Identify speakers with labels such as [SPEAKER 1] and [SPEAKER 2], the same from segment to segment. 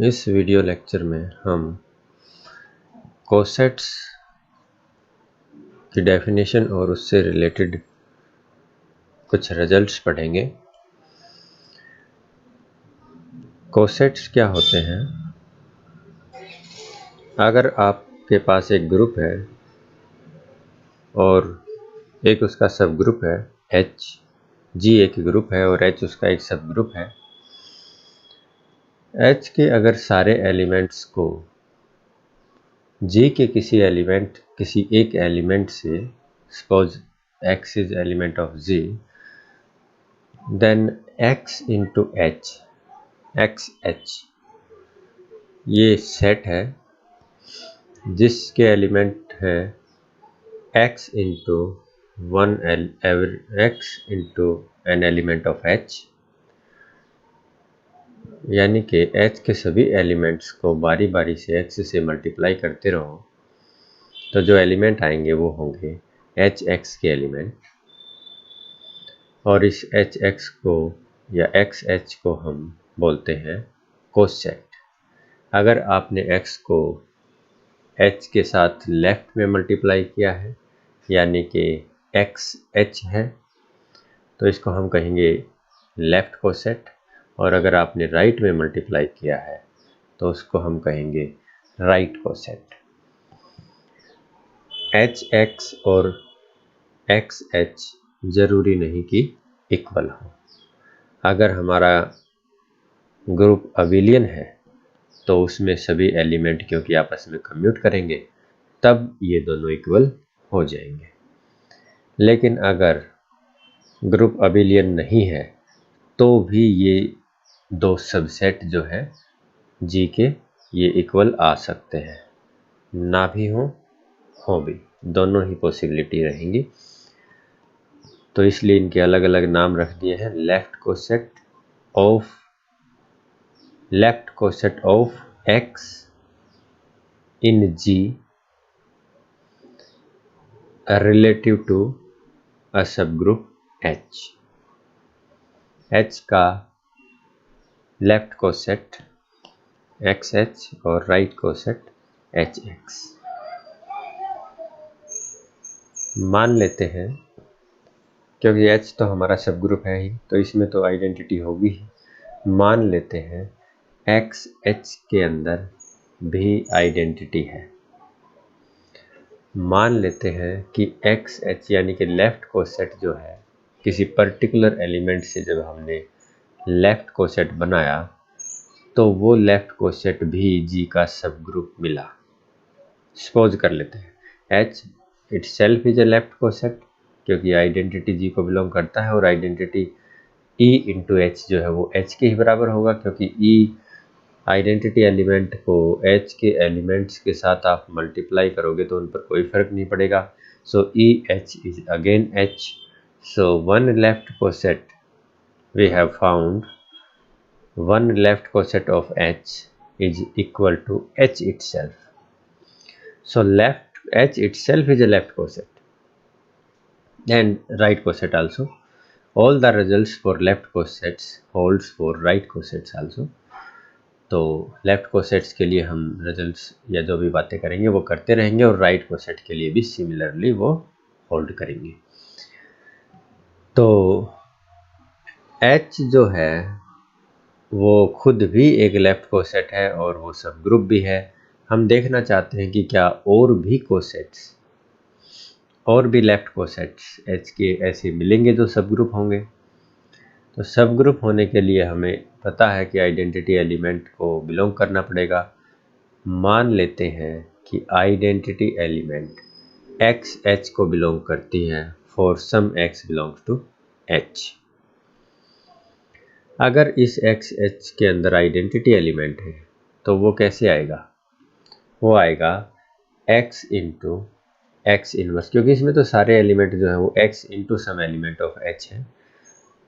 [SPEAKER 1] इस video lecture में हम कोसेट्स की डेफिनेशन और उससे रिलेटेड कुछ रिजल्ट्स पढ़ेंगे। कोसेट्स क्या होते हैं? अगर आपके पास एक ग्रुप है और एक उसका सब ग्रुप है, H, G एक ग्रुप है और H उसका एक सब ग्रुप है। H के अगर सारे एलिमेंट्स को G के किसी एक एलिमेंट से, suppose X is element of G, then X into H, XH ये सेट है जिसके एलिमेंट है X into an element of H, यानी कि H के सभी एलिमेंट्स को बारी बारी से X से मल्टीप्लाई करते रहो तो जो एलिमेंट आएंगे वो होंगे HX के एलिमेंट, और इस HX को या XH को हम बोलते हैं कोसेट। अगर आपने X को H के साथ लेफ्ट में मल्टीप्लाई किया है यानी कि XH है तो इसको हम कहेंगे लेफ्ट कोसेट, और अगर आपने राइट में मल्टीप्लाई किया है तो उसको हम कहेंगे राइट कोसेट। HX और XH ज़रूरी नहीं कि इक्वल हो। अगर हमारा ग्रुप अबिलियन है तो उसमें सभी एलिमेंट क्योंकि आपस में कम्यूट करेंगे तब ये दोनों इक्वल हो जाएंगे। लेकिन अगर ग्रुप अबिलियन नहीं है तो भी ये दो सबसेट जो है जी के ये इक्वल आ सकते हैं, ना भी हो भी, दोनों ही पॉसिबिलिटी रहेंगी। तो इसलिए इनके अलग अलग नाम रख दिए हैं। Left coset of X in G relative to a सब ग्रुप H। H का लेफ्ट कोसेट XH और राइट कोसेट HX। मान लेते हैं, क्योंकि H तो हमारा सब ग्रुप है ही तो इसमें तो आइडेंटिटी होगी ही, मान लेते हैं XH के अंदर भी आइडेंटिटी है। मान लेते हैं कि XH यानी कि लेफ्ट कोसेट जो है किसी पर्टिकुलर एलिमेंट से जब हमने लेफ्ट कोसेट बनाया तो वो लेफ्ट कोसेट भी G का सब ग्रुप मिला। सपोज कर लेते हैं H itself is a left coset क्योंकि आइडेंटिटी G को बिलोंग करता है, और आइडेंटिटी E इंटू H जो है वो H के ही बराबर होगा क्योंकि E आइडेंटिटी एलिमेंट को H के एलिमेंट्स के साथ आप मल्टीप्लाई करोगे तो उन पर कोई फर्क नहीं पड़ेगा। सो EH is again H, so one left coset we have found one left coset of H is equal to H itself. So left H itself is a left coset and right coset also. All the results for left cosets holds for right cosets also. तो left cosets के लिए हम results या जो भी बातें करेंगे वो करते रहेंगे और राइट कोसेट के लिए भी सिमिलरली वो होल्ड करेंगे। तो H जो है वो खुद भी एक लेफ्ट कोसेट है और वो सब ग्रुप भी है। हम देखना चाहते हैं कि क्या और भी लेफ्ट कोसेट्स H के ऐसे मिलेंगे जो सब ग्रुप होंगे। तो सब ग्रुप होने के लिए हमें पता है कि आइडेंटिटी एलिमेंट को बिलोंग करना पड़ेगा। मान लेते हैं कि आइडेंटिटी एलिमेंट XH को बिलोंग करती है for some X belongs to H। अगर इस XH के अंदर आइडेंटिटी एलिमेंट है तो वो कैसे आएगा? वो आएगा X इंटू X इनवर्स, क्योंकि इसमें तो सारे एलिमेंट जो है वो X into some element of H है।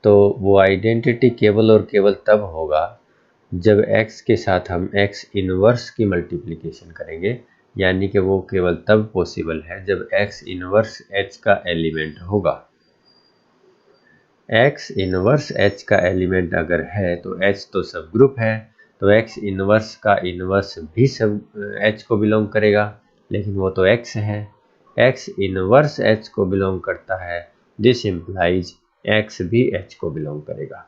[SPEAKER 1] तो वो आइडेंटिटी केवल और केवल तब होगा जब X के साथ हम X इनवर्स की मल्टीप्लिकेशन करेंगे, यानी कि वो केवल तब पॉसिबल है जब X इनवर्स H का एलिमेंट होगा। X इनवर्स H का एलिमेंट अगर है तो H तो सब ग्रुप है, तो एक्स इनवर्स का इनवर्स भी सब एच को बिलोंग करेगा, लेकिन वो तो एक्स है। एक्स इनवर्स एच को बिलोंग करता है, दिस इम्प्लाइज एक्स भी एच को बिलोंग करेगा।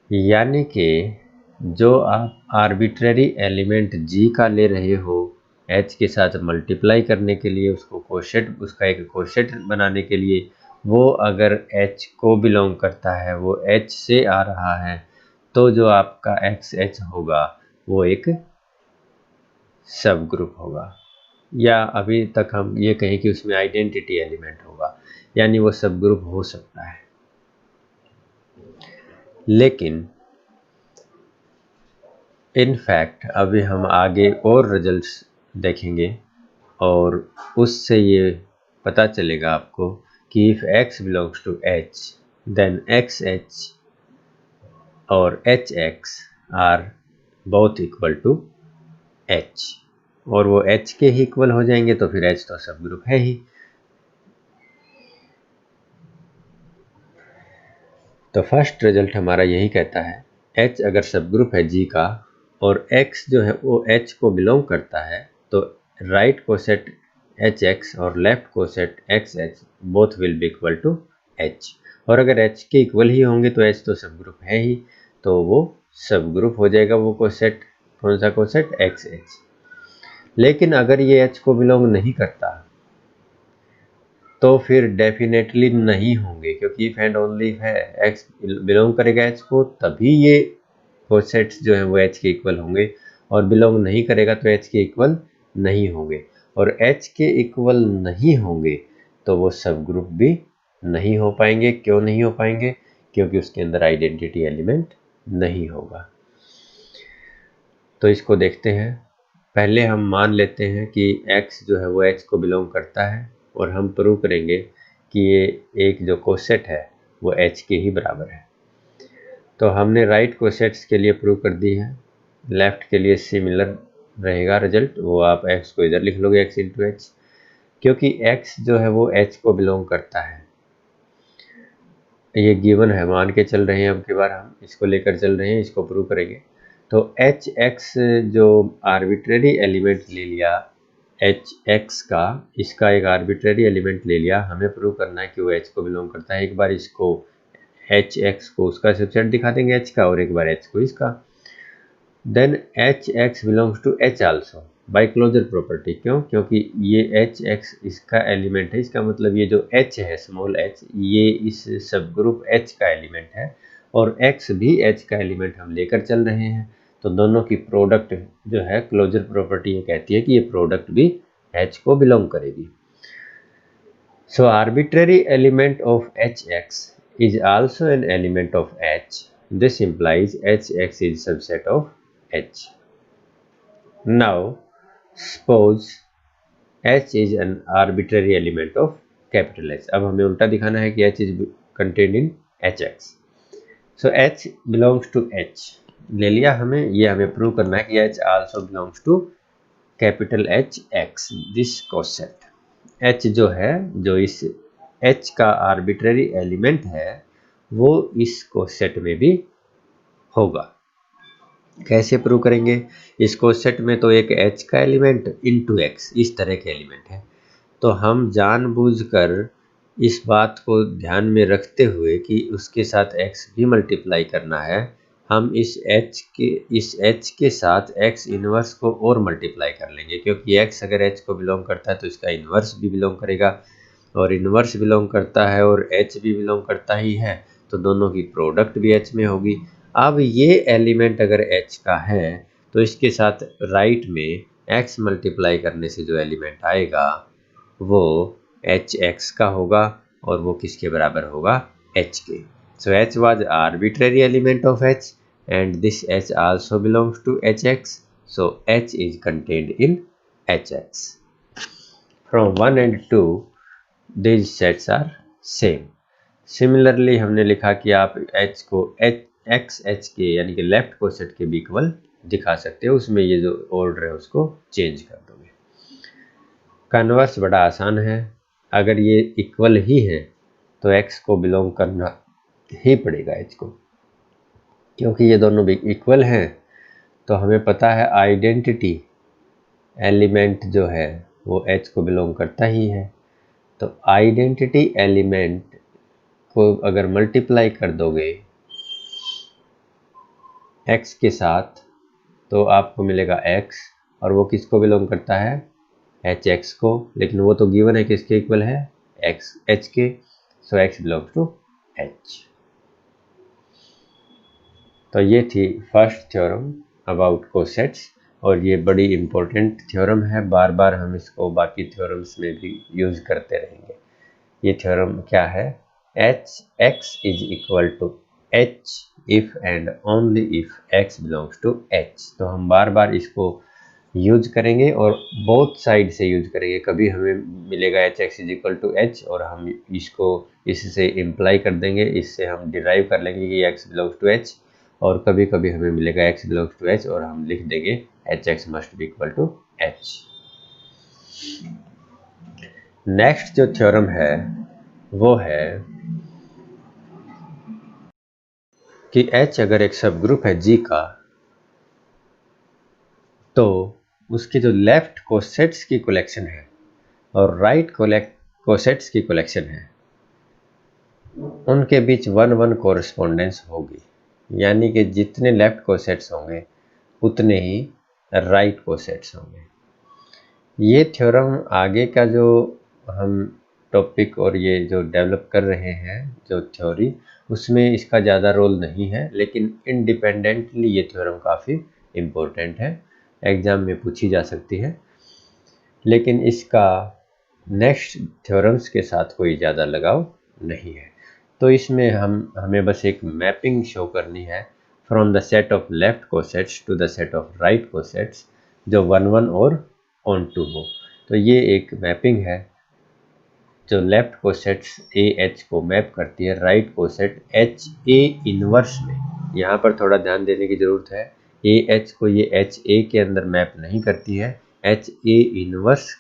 [SPEAKER 1] यानी कि जो आप आर्बिट्रेरी एलिमेंट जी का ले रहे हो एच के साथ मल्टीप्लाई करने के लिए, उसको कोशेट, उसका एक कोशेट बनाने के लिए, वो अगर एच को बिलोंग करता है, वो एच से आ रहा है, तो जो आपका एक्स एच होगा वो एक सब ग्रुप होगा, या अभी तक हम ये कहें कि उसमें आइडेंटिटी एलिमेंट होगा, यानी वो सब ग्रुप हो सकता है। लेकिन इन फैक्ट अभी हम आगे और रिजल्ट्स देखेंगे और उससे ये पता चलेगा आपको कि if x belongs to h then x h और h x are both equal to h, और वो h के ही इक्वल हो जाएंगे तो फिर h तो सब ग्रुप है ही। तो फर्स्ट रिजल्ट हमारा यही कहता है h अगर सब ग्रुप है g का और x जो है वो h को बिलोंग करता है, तो राइट कोसेट एच एक्स और left coset X H both will be equal to h, और अगर h के इक्वल ही होंगे तो h तो सब ग्रुप है ही, तो वो सब ग्रुप हो जाएगा वो कोसेट, कौन सा कोसेट, एक्स एच। लेकिन अगर ये h को बिलोंग नहीं करता तो फिर डेफिनेटली नहीं होंगे, क्योंकि इफ एंड ओनली है x बिलोंग करेगा h को तभी ये कोसेट्स जो है वो h के इक्वल होंगे, और बिलोंग नहीं करेगा तो h के इक्वल नहीं होंगे, और h के इक्वल नहीं होंगे तो वो सब ग्रुप भी नहीं हो पाएंगे। क्यों नहीं हो पाएंगे? क्योंकि उसके अंदर आइडेंटिटी एलिमेंट नहीं होगा। तो इसको देखते हैं। पहले हम मान लेते हैं कि x जो है वो h को बिलोंग करता है, और हम प्रूव करेंगे कि ये एक जो कोसेट है वो h के ही बराबर है। तो हमने राइट कोसेट्स के लिए प्रूव कर दी है, लेफ्ट के लिए सिमिलर रहेगा रिजल्ट, वो आप x को इधर लिख लोगे x इंटू एच, क्योंकि x जो है वो h को बिलोंग करता है। ये गिवन है, मान के चल रहे हैं, अब की बार हम इसको लेकर चल रहे हैं, इसको प्रूव करेंगे। तो एच एक्स जो आर्बिट्रेरी एलिमेंट ले लिया एच एक्स का, इसका एक आर्बिट्रेरी एलिमेंट ले लिया, हमें प्रूव करना है कि वो एच को बिलोंग करता है। एक बार इसको एच एक्स को उसका सबसेट दिखा देंगे एच का, और एक बार एच को इसका। Then H X belongs to H also by closure property. क्यों? क्योंकि ये एच एक्स इसका एलिमेंट है, इसका मतलब ये जो एच है स्मॉल एच, ये इस सब ग्रुप एच का एलिमेंट है, और एक्स भी एच का एलिमेंट हम लेकर चल रहे हैं, तो दोनों की प्रोडक्ट जो है क्लोजर प्रॉपर्टी ये कहती है कि ये प्रोडक्ट भी एच को बिलोंग करेगी। So arbitrary element of h x is also an element of H. This implies Hx is subset of H. Now, suppose H is an arbitrary element of capital H. अब हमें उल्टा दिखाना है कि H is contained in Hx. So H belongs to H. ले लिया हमें, ये हमें प्रूव करना है कि H also belongs to capital H X. This coset. H जो है, जो इस H का आर्बिट्रेरी एलिमेंट है, वो इस कोसेट में भी होगा। कैसे प्रूव करेंगे? इस कोसेट में तो एक H का एलिमेंट इनटू X इस तरह के एलिमेंट है, तो हम जानबूझकर इस बात को ध्यान में रखते हुए कि उसके साथ X भी मल्टीप्लाई करना है, हम इस H के साथ X इनवर्स को और मल्टीप्लाई कर लेंगे, क्योंकि X अगर H को बिलोंग करता है तो इसका इनवर्स भी बिलोंग करेगा, और इनवर्स बिलोंग करता है और H भी बिलोंग करता ही है, तो दोनों की प्रोडक्ट भी H में होगी। अब ये एलिमेंट अगर H का है तो इसके साथ राइट में X मल्टीप्लाई करने से जो एलिमेंट आएगा वो Hx का होगा, और वो किसके बराबर होगा? H के। So H was arbitrary element of H and this H also belongs to Hx. So H is contained in Hx. From 1 and 2 these sets are same. Similarly हमने लिखा कि आप H को एक्स एच के यानी कि left coset के भी इक्वल दिखा सकते हो, उसमें ये जो ऑर्डर है उसको चेंज कर दोगे। कन्वर्स बड़ा आसान है, अगर ये इक्वल ही है तो x को बिलोंग करना ही पड़ेगा h को, क्योंकि ये दोनों भी इक्वल हैं तो हमें पता है आइडेंटिटी एलिमेंट जो है वो H को बिलोंग करता ही है। तो आइडेंटिटी एलिमेंट को अगर मल्टीप्लाई कर दोगे X के साथ तो आपको मिलेगा X, और वो किसको बिलोंग करता है? HX को, लेकिन वो तो गिवन है किसके इक्वल है? H के। सो X बिलोंग्स टू H। तो ये थी फर्स्ट थ्योरम अबाउट कोसेट्स, और ये बड़ी इम्पोर्टेंट थ्योरम है, बार बार हम इसको बाकी थ्योरम्स में भी यूज़ करते रहेंगे। ये थ्योरम क्या है? Hx is equal to H if and only if X belongs to H। तो हम बार बार इसको यूज करेंगे और बोथ साइड से यूज करेंगे। कभी हमें मिलेगा Hx is equal to H और हम इसको इससे इम्प्लाई कर देंगे, इससे हम डिराइव कर लेंगे कि X बिलोंग्स टू H, और कभी कभी हमें मिलेगा X बिलोंग्स टू H और हम लिख देंगे Hx must be equal to H। Next जो थ्योरम है वो है कि H अगर एक सब ग्रुप है G का, तो उसके जो लेफ्ट कोसेट्स की कलेक्शन है और राइट कोसेट्स की कलेक्शन है, उनके बीच 1-1 कोरिस्पोंडेंस होगी। यानी कि जितने लेफ्ट कोसेट्स होंगे उतने ही राइट कोसेट्स होंगे। ये थ्योरम आगे का जो हम टॉपिक और ये जो डेवलप कर रहे हैं जो थ्योरी, उसमें इसका ज़्यादा रोल नहीं है, लेकिन इंडिपेंडेंटली ये थ्योरम काफ़ी इम्पोर्टेंट है, एग्ज़ाम में पूछी जा सकती है। लेकिन इसका नेक्स्ट थ्योरम्स के साथ कोई ज़्यादा लगाव नहीं है। तो इसमें हमें बस एक मैपिंग शो करनी है from the set of left cosets to the set of right cosets, जो 1-1 और ऑन टू हो। तो ये एक मैपिंग है जो लेफ्ट कोसेट्स AH को मैप करती है राइट कोसेट HA इनवर्स में। यहाँ पर थोड़ा ध्यान देने की ज़रूरत है, AH को ये HA के अंदर मैप नहीं करती है, HA इनवर्स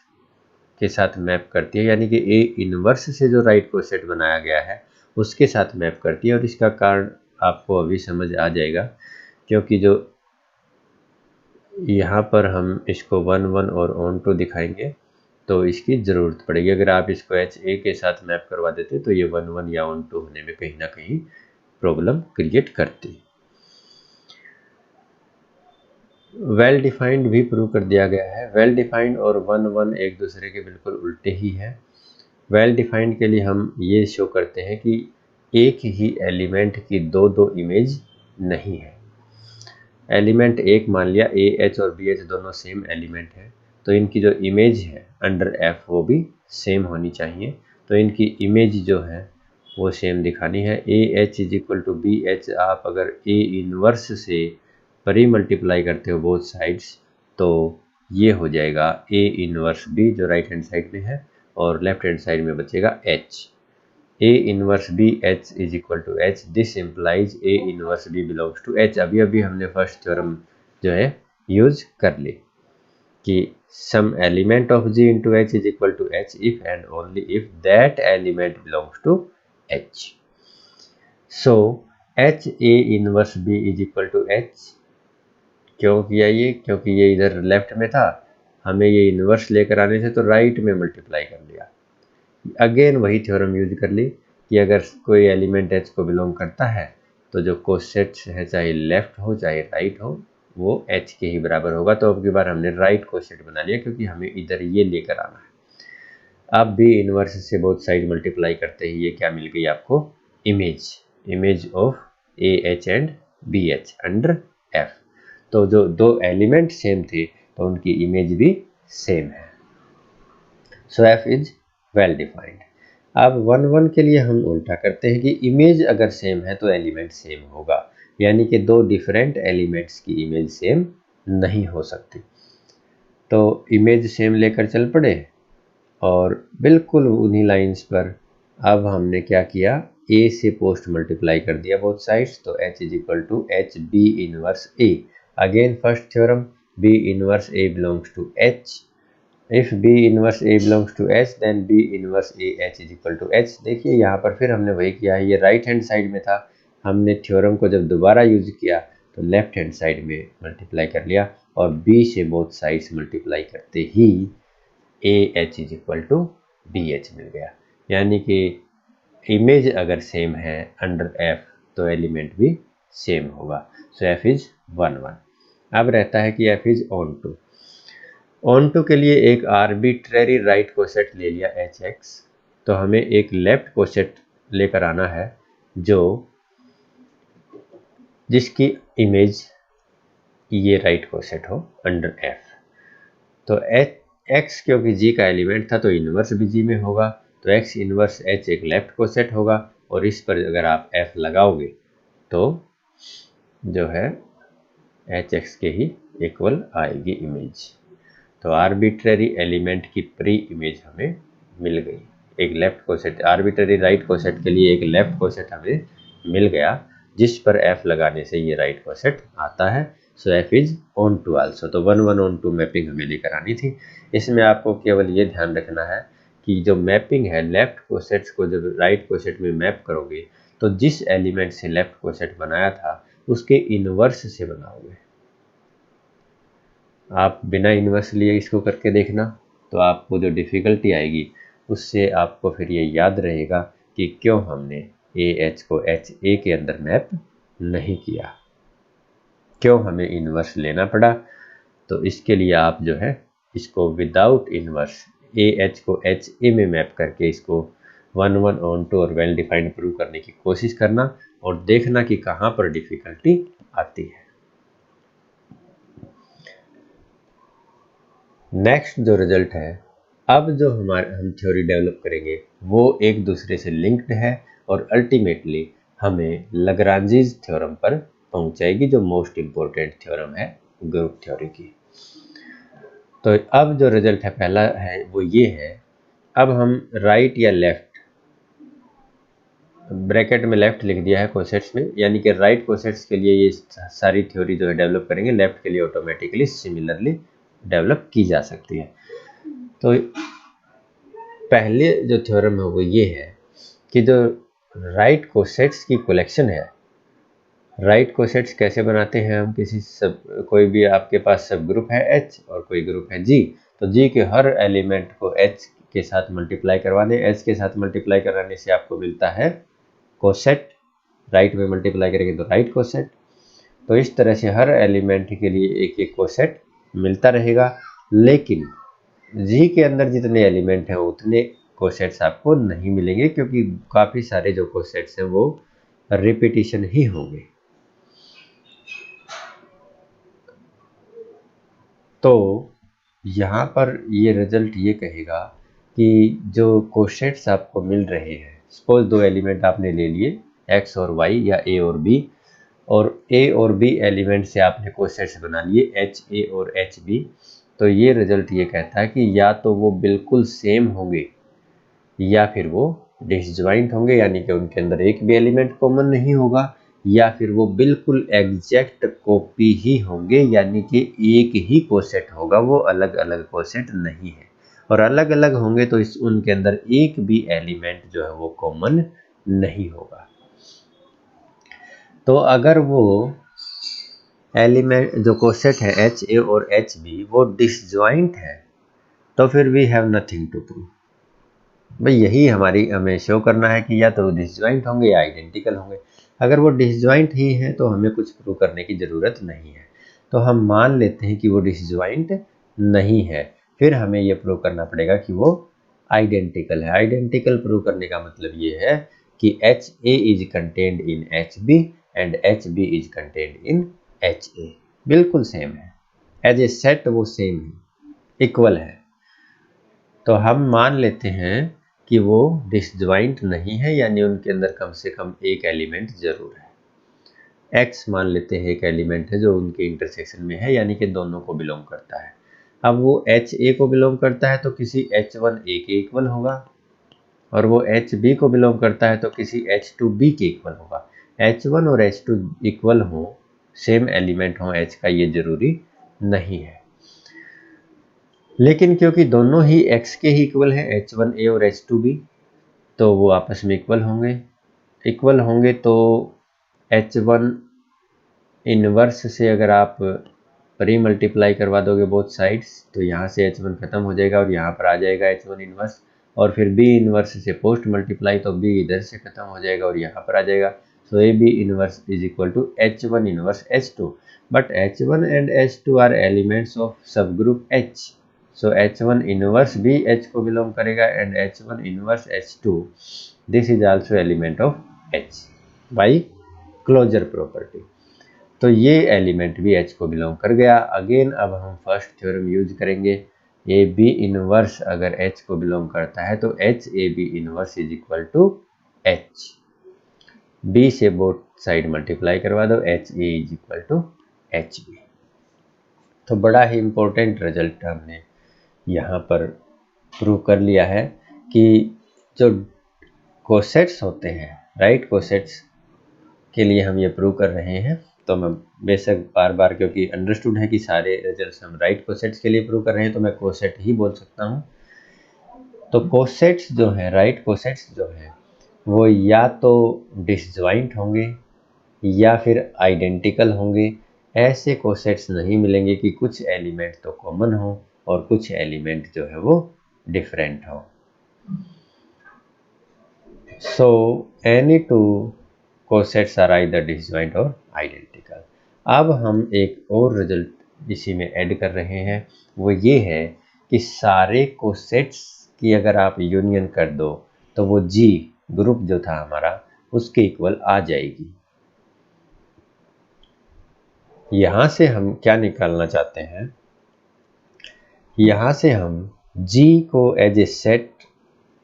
[SPEAKER 1] के साथ मैप करती है, यानी कि A इनवर्स से जो राइट कोसेट बनाया गया है उसके साथ मैप करती है। और इसका कारण आपको अभी समझ आ जाएगा, क्योंकि जो यहाँ पर हम इसको 1-1 और ऑन टू दिखाएंगे तो इसकी ज़रूरत पड़ेगी। अगर आप इसको HA के साथ मैप करवा देते तो ये 1-1 या ऑन टू होने में कहीं ना कहीं प्रॉब्लम क्रिएट करती। वेल डिफाइंड भी प्रूव कर दिया गया है। वेल डिफाइंड और 1-1 एक दूसरे के बिल्कुल उल्टे ही है। वेल डिफाइंड के लिए हम ये शो करते हैं कि एक ही एलिमेंट की दो इमेज नहीं है। एलिमेंट एक मान लिया AH और BH दोनों सेम एलिमेंट है, तो इनकी जो इमेज है अंडर F वो भी सेम होनी चाहिए। तो इनकी इमेज जो है वो सेम दिखानी है। AH is equal to BH आप अगर A इनवर्स से परी मल्टीप्लाई करते हो बोथ साइड्स, तो ये हो जाएगा A इनवर्स B जो राइट हैंड साइड में है, और लेफ्ट हैंड साइड में बचेगा H। A inverse B H is equal to H, this implies A inverse B belongs to H। अभी हमने फर्स्ट थ्योरम जो है यूज कर ली कि some element of G into H is equal to H if and only if that element belongs to H। So H A inverse B is equal to H क्यों किया ये? क्योंकि ये इधर लेफ्ट में था, हमें ये इनवर्स लेकर आने से तो राइट में मल्टीप्लाई कर लिया। अगेन वही थ्योरम यूज कर ली कि अगर कोई एलिमेंट H को बिलोंग करता है तो जो कोसेट्स है चाहे लेफ्ट हो चाहे राइट हो वो H के ही बराबर होगा। तो अब की बार हमने राइट कोसेट बना लिया क्योंकि हमें इधर ये लेकर आना है। अब भी इनवर्स से बोथ साइड मल्टीप्लाई करते ही ये क्या मिल गई आपको? Image of AH and BH under F। तो जो दो एलिमेंट सेम थे तो उनकी इमेज भी सेम है। So F is well defined. अब 1-1 के लिए हम उल्टा करते हैं कि इमेज अगर सेम है तो एलिमेंट सेम होगा, यानी कि दो डिफरेंट एलिमेंट्स की इमेज सेम नहीं हो सकती। तो इमेज सेम लेकर चल पड़े और बिल्कुल उन्हीं लाइंस पर अब हमने क्या किया, A से पोस्ट मल्टीप्लाई कर दिया बोथ साइड्स, तो H is equal to H B inverse A। Again first theorem, B inverse A belongs to H। If B inverse A belongs to H, then B inverse A H is equal to H। देखिए यहाँ पर फिर हमने वही किया है, ये right hand side में था, हमने थ्योरम को जब दोबारा यूज किया तो लेफ्ट हैंड साइड में मल्टीप्लाई कर लिया और बी से बोथ साइड्स मल्टीप्लाई करते ही a h is equal to b h मिल गया। यानी कि इमेज अगर सेम है अंडर एफ तो एलिमेंट भी सेम होगा। So f is 1 1। अब रहता है कि f is onto. Onto के लिए एक आर्बिट्रेरी राइट कोसेट ले लिया एच एक्स, तो हमें एक लेफ्ट कोसेट लेकर आना है जो जिसकी इमेज ये राइट कोसेट हो अंडर एफ। तो एच एक्स क्योंकि जी का एलिमेंट था तो इन्वर्स भी जी में होगा, तो एक्स इन्वर्स एच एक लेफ्ट कोसेट होगा और इस पर अगर आप एफ लगाओगे तो जो है एच एक्स के ही इक्वल आएगी इमेज। तो आर्बिट्रेरी एलिमेंट की प्री इमेज हमें मिल गई। एक left coset, arbitrary right coset के लिए एक लेफ्ट कोसेट हमें मिल गया जिस पर एफ लगाने से ये राइट कोसेट आता है। So f is onto also. तो 1 1 ऑन टू मैपिंग हमें लेकर आनी थी। इसमें आपको केवल ये ध्यान रखना है कि जो मैपिंग है लेफ्ट कोसेट्स को जब राइट कोसेट में मैप करोगे तो जिस एलिमेंट से लेफ्ट कोसेट बनाया था उसके इनवर्स से बनाओगे। आप बिना इन्वर्स लिए इसको करके देखना, तो आपको जो डिफ़िकल्टी आएगी उससे आपको फिर ये याद रहेगा कि क्यों हमने ए एच को एच ए के अंदर मैप नहीं किया, क्यों हमें इन्वर्स लेना पड़ा। तो इसके लिए आप जो है इसको विदाउट इन्वर्स ए एच को एच ए में मैप करके इसको 1 1 ऑन टू और वेल डिफाइंड प्रूव करने की कोशिश करना और देखना कि कहाँ पर डिफ़िकल्टी आती है। नेक्स्ट जो रिजल्ट है, अब जो हम थ्योरी डेवलप करेंगे वो एक दूसरे से लिंक्ड है और अल्टीमेटली हमें लग्रांजीज थ्योरम पर पहुंचाएगी जो मोस्ट इम्पोर्टेंट थ्योरम है ग्रुप थ्योरी की। तो अब जो रिजल्ट है पहला है वो ये है, अब हम राइट या लेफ्ट, ब्रैकेट में लेफ्ट लिख दिया है कोसेट्स में, यानी कि राइट कोसेट्स के लिए ये सारी थ्योरी जो है डेवलप करेंगे, लेफ्ट के लिए ऑटोमेटिकली सिमिलरली डेवलप की जा सकती है। तो पहले जो थ्योरम है वो ये है कि जो राइट कोसेट्स की कलेक्शन है, राइट कोसेट्स कैसे बनाते हैं हम, कोई भी आपके पास सब ग्रुप है H और कोई ग्रुप है G, तो G के हर एलिमेंट को H के साथ मल्टीप्लाई करवा दें। H के साथ मल्टीप्लाई कराने से आपको मिलता है कोसेट, राइट में मल्टीप्लाई करेंगे तो राइट कोसेट। तो इस तरह से हर एलिमेंट के लिए एक एक कोसेट मिलता रहेगा, लेकिन जी के अंदर जितने एलिमेंट हैं उतने कोसेट्स आपको नहीं मिलेंगे क्योंकि काफ़ी सारे जो कोसेट्स हैं वो रिपीटिशन ही होंगे। तो यहाँ पर ये रिजल्ट ये कहेगा कि जो कोसेट्स आपको मिल रहे हैं, सपोज दो एलिमेंट आपने ले लिए x और y या a और b, और a और b एलिमेंट से आपने कोसेट्स बना लिए h a और h b, तो ये रिजल्ट ये कहता है कि या तो वो बिल्कुल सेम होंगे या फिर वो डिसजॉइंट होंगे, यानी कि उनके अंदर एक भी एलिमेंट कॉमन नहीं होगा, या फिर वो बिल्कुल एग्जैक्ट कॉपी ही होंगे, यानी कि एक ही कोसेट होगा, वो अलग अलग कोसेट नहीं है। और अलग अलग होंगे तो उनके अंदर एक भी एलिमेंट जो है वो कॉमन नहीं होगा। तो अगर वो एलिमेंट जो कोसेट है एच ए और एच बी वो डिसजॉइंट है तो फिर we have nothing to prove. भाई यही हमें शो करना है कि या तो डिसजॉइंट होंगे या आइडेंटिकल होंगे। अगर वो डिसजॉइंट ही है तो हमें कुछ प्रूव करने की ज़रूरत नहीं है। तो हम मान लेते हैं कि वो डिसजॉइंट नहीं है, फिर हमें ये प्रूव करना पड़ेगा कि वो आइडेंटिकल है। आइडेंटिकल प्रूव करने का मतलब ये है कि H A is contained in H B and H B is contained in H A, बिल्कुल सेम है, एज ए सेट वो सेम है, इक्वल है। तो हम मान लेते हैं कि वो डिसजॉइंट नहीं है, यानी उनके अंदर कम से कम एक एलिमेंट जरूर है। x मान लेते हैं एक एलिमेंट है जो उनके इंटरसेक्शन में है, यानी कि दोनों को बिलोंग करता है। अब वो एच ए को बिलोंग करता है तो किसी H1 A के इक्वल होगा, और वो एच बी को बिलोंग करता है तो किसी H2 B के इक्वल होगा। H1 और H2 इक्वल हो, सेम एलिमेंट हो H का, ये जरूरी नहीं है, लेकिन क्योंकि दोनों ही x के ही इक्वल हैं, H1A और H2B, तो वो आपस में इक्वल होंगे। इक्वल होंगे तो H1 इनवर्स से अगर आप री मल्टीप्लाई करवा दोगे बोथ साइड्स तो यहाँ से H1 खत्म हो जाएगा और यहाँ पर आ जाएगा H1 इनवर्स, और फिर B इनवर्स से पोस्ट मल्टीप्लाई तो B इधर से खत्म हो जाएगा और यहाँ पर आ जाएगा। So AB inverse is equal to H1 inverse H2, but H1 and H2 are elements of सब group H। So H1 inverse भी H को बिलोंग करेगा and H1 inverse H2 this is also element of H by closure property. तो ये element भी H को belong कर गया। अगेन अब हम फर्स्ट थ्योरम यूज करेंगे। ए बी इनवर्स अगर H को बिलोंग करता है तो H A B inverse is equal to H, B से बोथ साइड मल्टीप्लाई करवा दो, H A is equal to H B. तो बड़ा ही इम्पोर्टेंट रिजल्ट हमने यहाँ पर प्रूव कर लिया है कि जो कोसेट्स होते हैं, राइट कोसेट्स के लिए हम ये प्रूव कर रहे हैं। तो मैं बेशक बार बार, क्योंकि अंडरस्टूड है कि सारे रिजल्ट्स हम राइट कोसेट्स के लिए प्रूव कर रहे हैं, तो मैं कोसेट ही बोल सकता हूँ। तो कोसेट्स जो है, राइट कोसेट्स जो है वो या तो डिसजॉइंट होंगे या फिर आइडेंटिकल होंगे। ऐसे कोसेट्स नहीं मिलेंगे कि कुछ एलिमेंट तो कॉमन हो और कुछ एलिमेंट जो है वो डिफरेंट हो। So any two cosets are either disjoint और आइडेंटिकल। अब हम एक और रिजल्ट इसी में ऐड कर रहे हैं, वो ये है कि सारे कोसेट्स की अगर आप यूनियन कर दो तो वो G ग्रुप जो था हमारा उसके इक्वल आ जाएगी। यहाँ से हम क्या निकालना चाहते हैं, यहाँ से हम G को एज ए सेट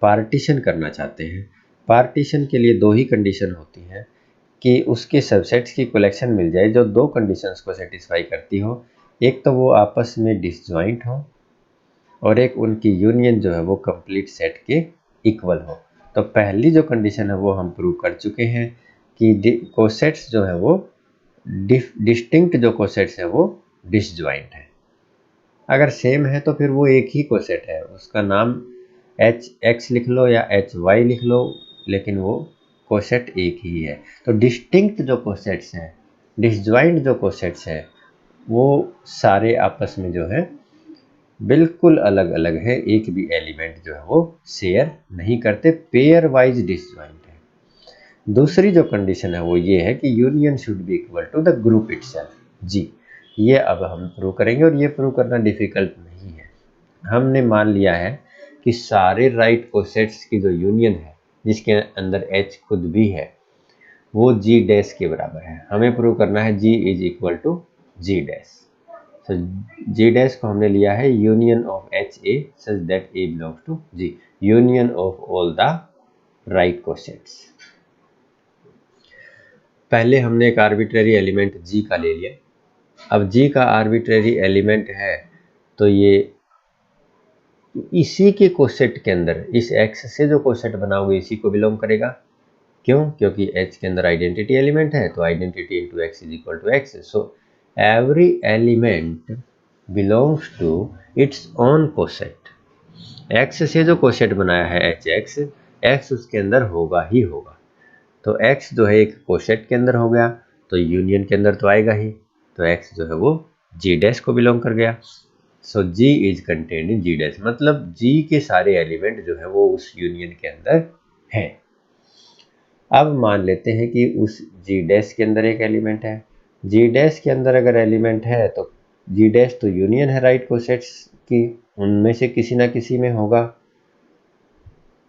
[SPEAKER 1] पार्टीशन करना चाहते हैं। पार्टीशन के लिए दो ही कंडीशन होती हैं कि उसके सबसेट्स की कलेक्शन मिल जाए जो दो कंडीशंस को सेटिस्फाई करती हो। एक तो वो आपस में डिसजॉइंट हो और एक उनकी यूनियन जो है वो कंप्लीट सेट के इक्वल हो। तो पहली जो कंडीशन है वो हम प्रूव कर चुके हैं कि कोसेट्स जो है वो डिस्टिंक्ट जो कोसेट्स है वो डिसजॉइंट है। अगर सेम है तो फिर वो एक ही कोसेट है, उसका नाम HX लिख लो या HY लिख लो, लेकिन वो कोसेट एक ही है। तो डिस्टिंक्ट जो कोसेट्स हैं, डिसजॉइंट जो कोसेट्स हैं, वो सारे आपस में जो है बिल्कुल अलग अलग है, एक भी एलिमेंट जो है वो शेयर नहीं करते, पेयर वाइज डिसजॉइंट है। दूसरी जो कंडीशन है वो ये है कि union should be equal to the group itself. जी, ये अब हम प्रूव करेंगे और ये प्रूव करना डिफिकल्ट नहीं है। हमने मान लिया है कि सारे राइट कोसेट्स की जो यूनियन है जिसके अंदर H खुद भी है वो G डैश के बराबर है। हमें प्रूव करना है G is equal to G dash. तो G डैश को हमने लिया है union of HA such that A belongs to G, union of all the right cosets. पहले हमने एक आर्बिट्रेरी एलिमेंट G का ले लिया। अब G का आर्बिट्रेरी एलिमेंट है तो ये इसी के कोसेट के अंदर, इस X से जो कोसेट बनाओगे इसी को बिलोंग करेगा। क्यों? क्योंकि H के अंदर आइडेंटिटी एलिमेंट है, तो identity into X is equal to X। So every element belongs to its own coset. X से जो कोसेट बनाया है HX, X उसके अंदर होगा ही होगा। तो X जो है एक कोसेट के अंदर हो गया तो यूनियन के अंदर तो आएगा ही, तो X जो है वो G डैश को बिलोंग कर गया। सो G is contained in G dash, मतलब G के सारे एलिमेंट जो है वो उस यूनियन के अंदर है। अब मान लेते हैं कि उस G डैश के अंदर एक एलिमेंट है। G डैश के अंदर अगर एलिमेंट है तो G डैश तो यूनियन है राइट कोसेट्स की, उनमें से किसी ना किसी में होगा।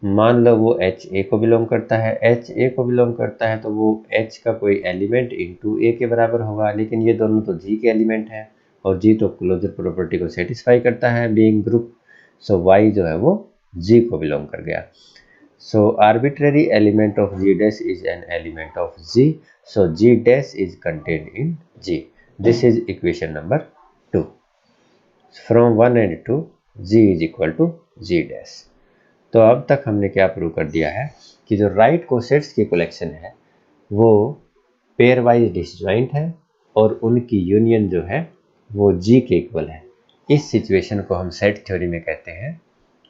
[SPEAKER 1] मान लो वो HA को बिलोंग करता है, HA को बिलोंग करता है तो वो H का कोई एलिमेंट इंटू A के बराबर होगा, लेकिन ये दोनों तो G के एलिमेंट हैं और G तो क्लोजर प्रॉपर्टी को सेटिस्फाई करता है बीइंग ग्रुप। सो Y जो है वो G को बिलोंग कर गया। So arbitrary element of G dash is an element of G. So G dash is contained in G. This is equation number 2. From 1 and 2, G is equal to G dash. तो अब तक हमने क्या prove कर दिया है कि जो राइट कोसेट्स की कलेक्शन है वो पेयर वाइज डिसजॉइंट है और उनकी यूनियन जो है वो G के इक्वल है। इस सिचुएशन को हम सेट थ्योरी में कहते हैं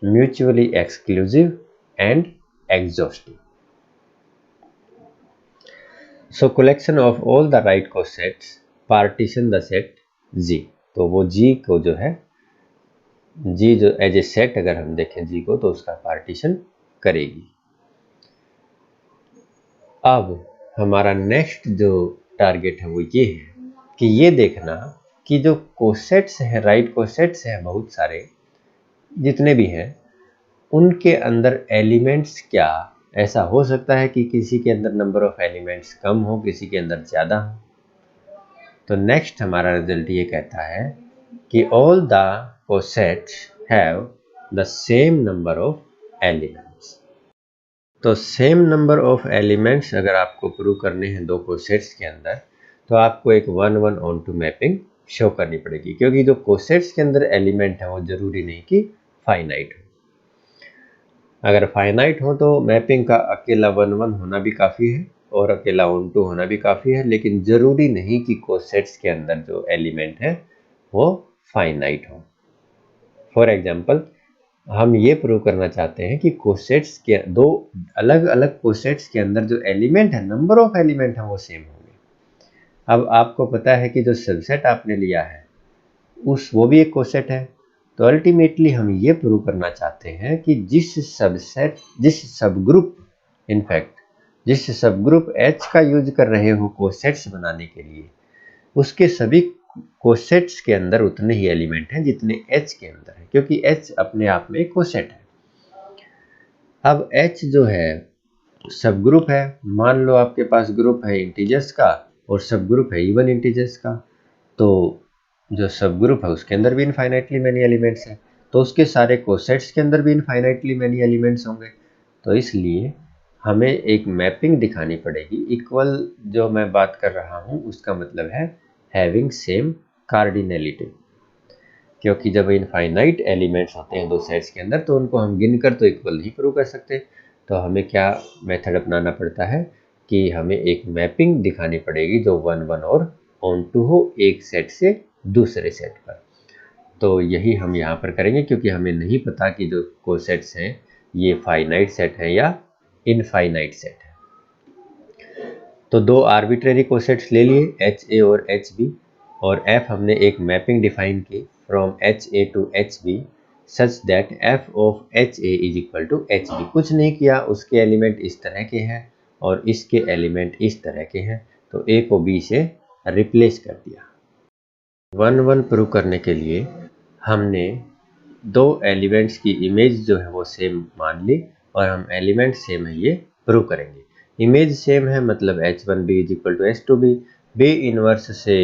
[SPEAKER 1] mutually exclusive and exhaustive. So collection of all the right cosets partition the set G. तो वो जी को जो है, जी जो एज ए सेट अगर हम देखें जी को, तो उसका पार्टीशन करेगी। अब हमारा नेक्स्ट जो टारगेट है वो ये है कि ये देखना कि जो कोसेट्स हैं, राइट कोसेट्स हैं बहुत सारे जितने भी हैं, उनके अंदर एलिमेंट्स क्या, ऐसा हो सकता है कि किसी के अंदर नंबर ऑफ एलिमेंट्स कम हो, किसी के अंदर ज़्यादा हो। तो नेक्स्ट हमारा रिजल्ट ये कहता है कि all the cosets have the same number of elements. तो सेम नंबर ऑफ एलिमेंट्स अगर आपको प्रूव करने हैं दो कोसेट्स के अंदर, तो आपको एक 1-1 ऑन टू मैपिंग शो करनी पड़ेगी, क्योंकि जो कोसेट्स के अंदर एलिमेंट है वो जरूरी नहीं कि फाइनाइट हो। अगर फाइनाइट हो तो मैपिंग का अकेला 1-1 होना भी काफ़ी है और अकेला ऑन टू होना भी काफ़ी है, लेकिन ज़रूरी नहीं कि कोसेट्स के अंदर जो एलिमेंट है वो फाइनाइट हो। फॉर एग्जांपल, हम ये प्रूव करना चाहते हैं कि कोसेट्स के दो अलग अलग कोसेट्स के अंदर जो एलिमेंट है, नंबर ऑफ एलिमेंट है वो सेम होंगे। अब आपको पता है कि जो सबसेट आपने लिया है वो भी एक कोसेट है। तो अल्टीमेटली हम ये प्रूव करना चाहते हैं कि जिस सबग्रुप H का यूज कर रहे हो कोसेट्स बनाने के लिए, उसके सभी कोसेट्स के अंदर उतने ही एलिमेंट हैं जितने H के अंदर है, क्योंकि H अपने आप में एक कोसेट है। अब H जो है सब ग्रुप है, मान लो आपके पास ग्रुप है इंटीजर्स का और सब ग्रुप है इवन इंटीजर्स का, तो जो सब ग्रुप है उसके अंदर भी इनफाइनाइटली मैनी एलिमेंट्स हैं, तो उसके सारे कोसेट्स के अंदर भी इनफाइनाइटली मैनी एलिमेंट्स होंगे। तो इसलिए हमें एक मैपिंग दिखानी पड़ेगी। इक्वल जो मैं बात कर रहा हूँ उसका मतलब है हैविंग सेम कार्डिनलिटी, क्योंकि जब इनफाइनाइट एलिमेंट्स होते हैं दो सेट्स के अंदर तो उनको हम गिनकर तो इक्वल नहीं प्रूव कर सकते। तो हमें क्या मेथड अपनाना पड़ता है कि हमें एक मैपिंग दिखानी पड़ेगी जो 1-1 और ऑन टू हो एक सेट से दूसरे सेट पर। तो यही हम यहाँ पर करेंगे, क्योंकि हमें नहीं पता कि जो कोसेट्स हैं ये फाइनाइट सेट है या इनफाइनाइट सेट है। तो दो आर्बिट्रेरी कोसेट्स ले लिए HA और HB, और F हमने एक मैपिंग डिफाइन की from HA to HB such that F of HA is equal to HB। कुछ नहीं किया, उसके एलिमेंट इस तरह के हैं और इसके एलिमेंट इस तरह के हैं, तो A को B से रिप्लेस कर दिया। 1-1 प्रूव करने के लिए हमने दो एलिमेंट्स की इमेज जो है वो सेम मान ली और हम एलिमेंट सेम है ये प्रूव करेंगे। इमेज सेम है मतलब H1B is equal to H2B, B inverse से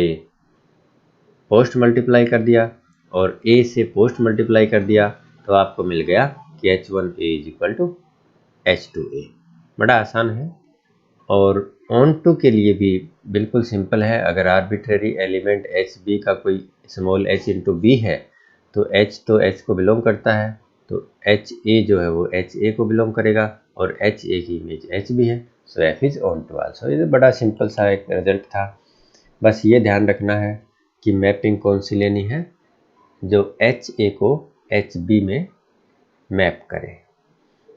[SPEAKER 1] पोस्ट मल्टीप्लाई कर दिया और A से पोस्ट मल्टीप्लाई कर दिया, तो आपको मिल गया कि H1A is equal to H2A। बड़ा आसान है। और ऑन टू के लिए भी बिल्कुल सिंपल है। अगर आर्बिट्रेरी एलिमेंट HB का कोई स्मॉल h इंटू बी है तो H तो H को बिलोंग करता है, तो HA जो है वो HA को बिलोंग करेगा और HA की इमेज HB है, so F is onto also. ये बड़ा सिंपल सा एक रिजल्ट था। बस ये ध्यान रखना है कि मैपिंग कौन सी लेनी है, जो HA को HB में मैप करे।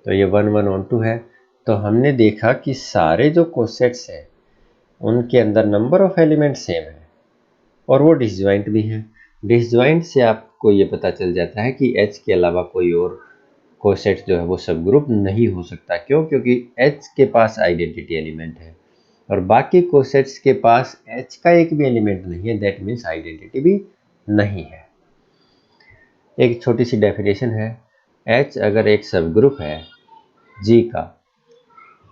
[SPEAKER 1] तो ये 1-1 ऑन टू है। तो हमने देखा कि सारे जो कोसेट्स हैं उनके अंदर नंबर ऑफ एलिमेंट सेम है और वो डिसजॉइंट भी हैं। डिसजॉइंट से आपको ये पता चल जाता है कि H के अलावा कोई और कोसेट जो है वो सब ग्रुप नहीं हो सकता। क्यों? क्योंकि H के पास आइडेंटिटी एलिमेंट है और बाकी कोसेट्स के पास H का एक भी एलिमेंट नहीं है, दैट मीन्स आइडेंटिटी भी नहीं है। एक छोटी सी डेफिनेशन है, H अगर एक सब ग्रुप है G का,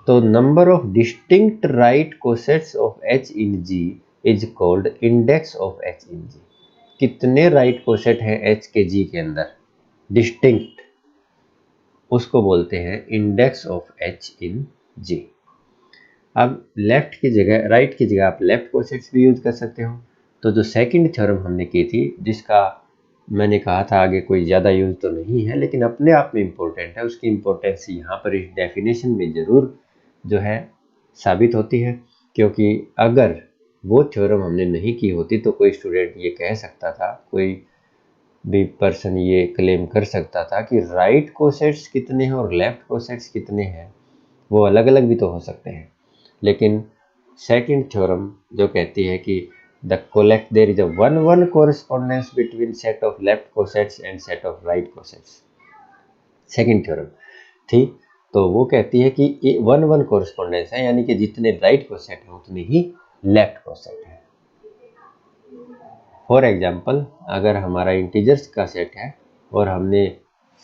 [SPEAKER 1] तो number of distinct right cosets of H in G is called index of H in G। कितने राइट कोसेट हैं H के G के अंदर डिस्टिंक्ट, उसको बोलते हैं index of H in G। अब लेफ्ट की जगह, राइट की जगह आप लेफ्ट कोसेट्स भी यूज कर सकते हो। तो जो सेकंड थ्योरम हमने की थी, जिसका मैंने कहा था आगे कोई ज़्यादा यूज तो नहीं है लेकिन अपने आप में इम्पोर्टेंट है, उसकी इम्पोर्टेंस यहाँ पर इस डेफिनेशन में ज़रूर जो है साबित होती है। क्योंकि अगर वो थ्योरम हमने नहीं की होती तो कोई स्टूडेंट ये कह सकता था, कोई भी पर्सन ये क्लेम कर सकता था कि राइट कोसेट्स कितने हैं और लेफ्ट कोसेट्स कितने हैं, वो अलग अलग भी तो हो सकते हैं। लेकिन सेकंड थ्योरम जो कहती है कि the collect there is a 1-1 correspondence between set of left cosets and set of right cosets. Second theorem, ठीक, तो वो कहती है कि 1-1 कोरेस्पोंडेंस है, यानी कि जितने राइट कोसेट है उतने ही लेफ्ट कोसेट है। फॉर एग्जांपल, अगर हमारा इंटीजर्स का सेट है और हमने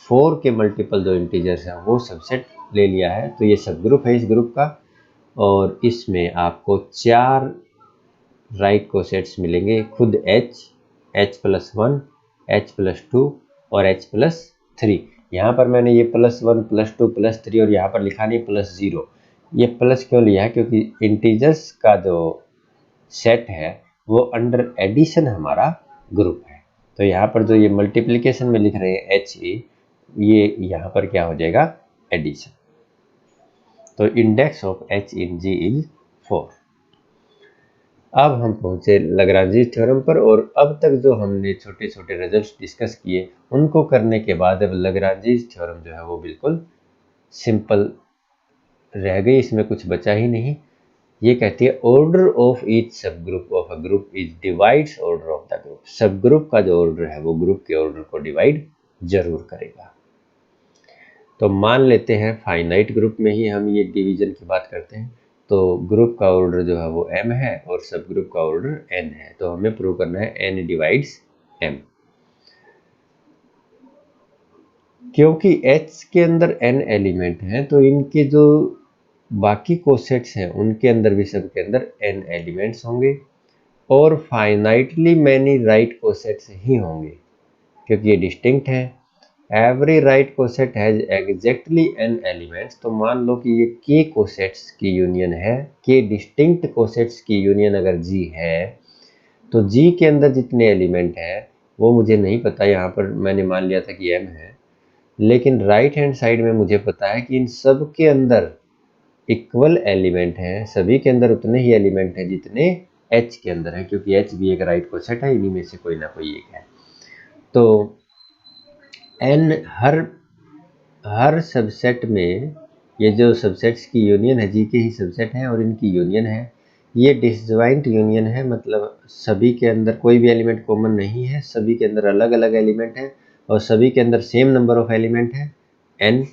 [SPEAKER 1] 4 के मल्टीपल जो इंटीजर्स हैं वो सबसेट ले लिया है, तो ये सब ग्रुप है इस ग्रुप का, और इसमें आपको 4 राइट कोसेट्स मिलेंगे खुद h+1, h+2 और h+3। यहाँ पर मैंने ये +1, +2, +3 और यहाँ पर लिखा नहीं +0। ये प्लस क्यों लिया है? क्योंकि इंटीजर्स का जो सेट है वो अंडर एडिशन हमारा ग्रुप है। तो यहाँ पर जो ये मल्टीप्लिकेशन में लिख रहे हैं HA, ये यहाँ पर क्या हो जाएगा? एडिशन। तो index of H in G is 4। अब हम पहुंचे लाग्रांजी थ्योरम पर, और अब तक जो हमने छोटे छोटे रिजल्ट्स डिस्कस किए उनको करने के बाद अब लाग्रांजी थ्योरम जो है वो बिल्कुल सिंपल रह गई, इसमें कुछ बचा ही नहीं। ये कहती है ऑर्डर ऑफ ईच सब group of a group is divides order of the group. सब ग्रुप का जो ऑर्डर है वो ग्रुप के ऑर्डर को डिवाइड जरूर करेगा। तो मान लेते हैं फाइनाइट ग्रुप में ही हम ये डिवीजन की बात करते हैं, तो ग्रुप का ऑर्डर जो है वो m है और सब ग्रुप का ऑर्डर n है, तो हमें प्रूव करना है n डिवाइड्स m। क्योंकि h के अंदर n एलिमेंट हैं, तो इनके जो बाकी कोसेट्स हैं उनके अंदर भी सबके अंदर n एलिमेंट्स होंगे, और फाइनाइटली मैनी राइट कोसेट्स ही होंगे क्योंकि ये डिस्टिंक्ट है। Every right coset has exactly n elements. तो मान लो कि ये k कोसेट्स की यूनियन है, k डिस्टिंक्ट कोसेट्स की यूनियन अगर G है, तो G के अंदर जितने एलिमेंट हैं वो मुझे नहीं पता, यहाँ पर मैंने मान लिया था कि m है, लेकिन राइट हैंड साइड में मुझे पता है कि इन सब के अंदर इक्वल एलिमेंट हैं, सभी के अंदर उतने ही एलिमेंट हैं जितने H के अंदर है, क्योंकि H भी एक राइट कोसेट है, इन्हीं में से कोई ना कोई एक है। तो n हर सबसेट में, ये जो सबसेट्स की यूनियन है G के ही सबसेट हैं और इनकी यूनियन है, ये डिसजॉइंट यूनियन है, मतलब सभी के अंदर कोई भी एलिमेंट कॉमन नहीं है, सभी के अंदर अलग अलग एलिमेंट हैं और सभी के अंदर सेम नंबर ऑफ एलिमेंट है n,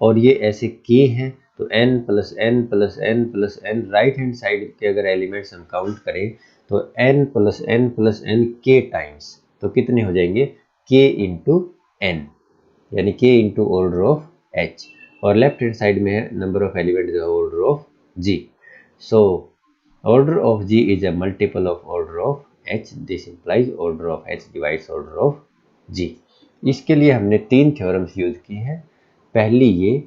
[SPEAKER 1] और ये ऐसे k हैं, तो n + n + n + n, right hand side के अगर एलिमेंट्स हम काउंट करें तो n + n + n k times, तो कितने हो जाएंगे? k × n, यानी k into order of h, और लेफ्ट हैंड साइड में है नंबर ऑफ एलिमेंट जो है order of g। So order of g is a multiple of order of h, this implies order of h divides order of g। इसके लिए हमने 3 theorems use की हैं। पहली ये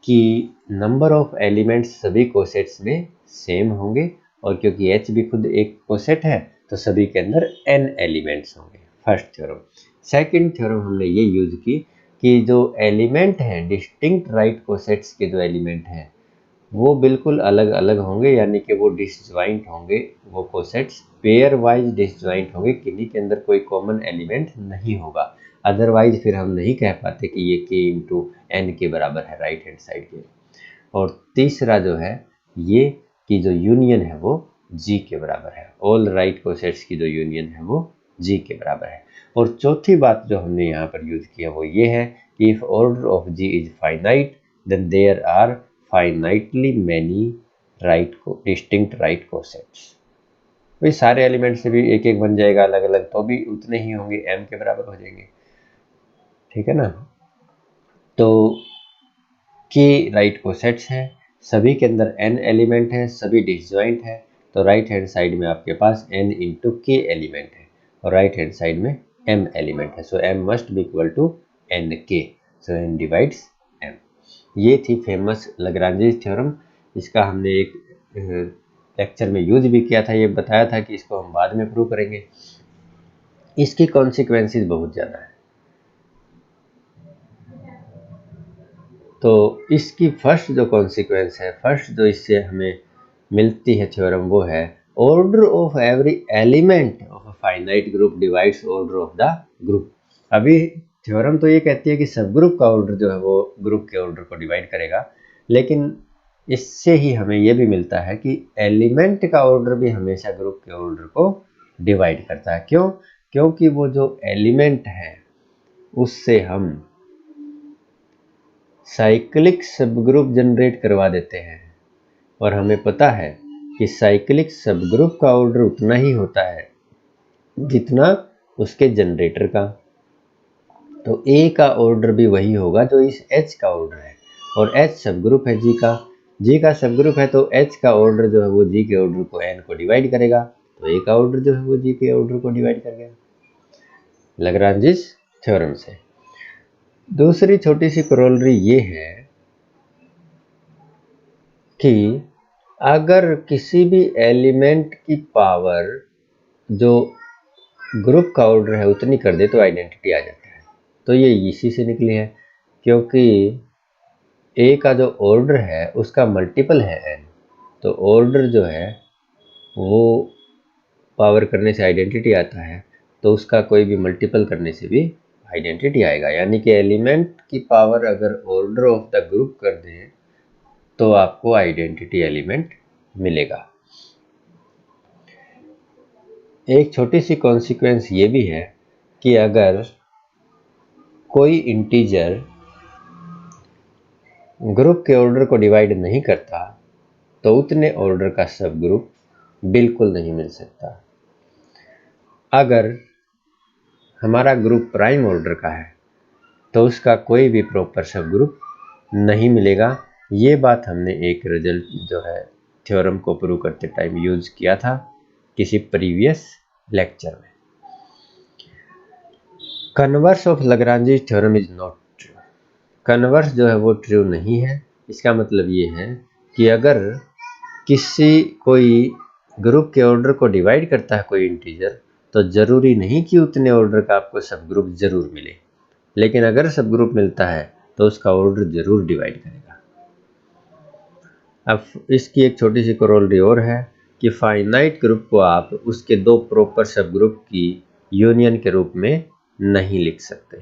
[SPEAKER 1] कि नंबर ऑफ एलिमेंट्स सभी कोसेट्स में सेम होंगे, और क्योंकि h भी खुद एक कोसेट है तो सभी के अंदर n एलिमेंट्स होंगे, फर्स्ट थ्योरम। सेकंड थ्योरम हमने ये यूज की कि जो एलिमेंट हैं, डिस्टिंक्ट राइट कोसेट्स के जो एलिमेंट हैं वो बिल्कुल अलग अलग होंगे, यानी कि वो डिसजॉइंट होंगे, वो कोसेट्स पेयर वाइज डिसजॉइंट होंगे, किन्हीं के अंदर कोई कॉमन एलिमेंट नहीं होगा, अदरवाइज फिर हम नहीं कह पाते कि ये k × n के बराबर है राइट हैंड साइड के। और तीसरा जो है ये कि जो यूनियन है वो G के बराबर है, ऑल राइट कोसेट्स की जो यूनियन है वो G के बराबर है। और चौथी बात जो हमने यहाँ पर यूज किया वो ये है कि if order of G is finite then there are finitely many distinct right cosets. भाई सारे एलिमेंट से भी एक एक बन जाएगा अलग अलग, तो भी उतने ही होंगे, m के बराबर हो जाएंगे, ठीक है ना। तो k राइट कोसेट्स हैं, सभी के अंदर n एलिमेंट है, सभी डिसजॉइंट है, तो राइट हैंड साइड में आपके पास n × k एलिमेंट है और राइट हैंड साइड में m एलिमेंट है, so m must be equal to nk, so n divides m। ये थी फेमस लाग्रांजी थ्योरम, इसका हमने एक लेक्चर में यूज भी किया था, ये बताया था कि इसको हम बाद में प्रूव करेंगे। इसकी कॉन्सिक्वेंसेस बहुत ज़्यादा है, तो इसकी फर्स्ट जो कॉन्सिक्वेंस है, फर्स्ट जो इससे हमें मिलती है थ्योरम, वो है order of every element of a finite group divides order of the group. अभी थ्योरम तो ये कहती है कि सब ग्रुप का ऑर्डर जो है वो ग्रुप के ऑर्डर को डिवाइड करेगा, लेकिन इससे ही हमें ये भी मिलता है कि एलिमेंट का ऑर्डर भी हमेशा ग्रुप के ऑर्डर को डिवाइड करता है। क्यों? क्योंकि वो जो एलिमेंट है उससे हम साइक्लिक सबग्रुप जनरेट करवा देते हैं, और हमें पता है कि साइक्लिक सबग्रुप का ऑर्डर उतना ही होता है जितना उसके जनरेटर का। तो ए का ऑर्डर भी वही होगा जो इस एच का ऑर्डर है, और एच सबग्रुप है जी का, जी का सबग्रुप है, तो एच का ऑर्डर जो है वो जी के ऑर्डर को एन को डिवाइड करेगा, तो ए का ऑर्डर जो है वो जी के ऑर्डर को डिवाइड कर गया लाग्रांजिस थ्योरम से। दूसरी छोटी सी करोलरी ये है कि अगर किसी भी एलिमेंट की पावर जो ग्रुप का ऑर्डर है उतनी कर दे तो आइडेंटिटी आ जाता है। तो ये इसी से निकली है, क्योंकि ए का जो ऑर्डर है उसका मल्टीपल है एन, तो ऑर्डर जो है वो पावर करने से आइडेंटिटी आता है, तो उसका कोई भी मल्टीपल करने से भी आइडेंटिटी आएगा। यानी कि एलिमेंट की पावर अगर ऑर्डर ऑफ द ग्रुप कर दें तो आपको आइडेंटिटी एलिमेंट मिलेगा। एक छोटी सी कॉन्सिक्वेंस ये भी है कि अगर कोई इंटीजर ग्रुप के ऑर्डर को डिवाइड नहीं करता तो उतने ऑर्डर का सब ग्रुप बिल्कुल नहीं मिल सकता। अगर हमारा ग्रुप प्राइम ऑर्डर का है तो उसका कोई भी प्रॉपर सब ग्रुप नहीं मिलेगा। ये बात हमने एक रिजल्ट जो है थ्योरम को प्रूव करते टाइम यूज किया था किसी प्रीवियस लेक्चर में। Converse of Lagrange theorem is not true. Converse जो है वो ट्रू नहीं है। इसका मतलब ये है कि अगर कोई ग्रुप के ऑर्डर को डिवाइड करता है कोई इंटीजर, तो जरूरी नहीं कि उतने ऑर्डर का आपको सब ग्रुप जरूर मिले, लेकिन अगर सब ग्रुप मिलता है तो उसका ऑर्डर जरूर डिवाइड करेगा। अब इसकी एक छोटी सी करोलरी और है कि फाइनाइट ग्रुप को आप उसके दो प्रॉपर सब ग्रुप की यूनियन के रूप में नहीं लिख सकते।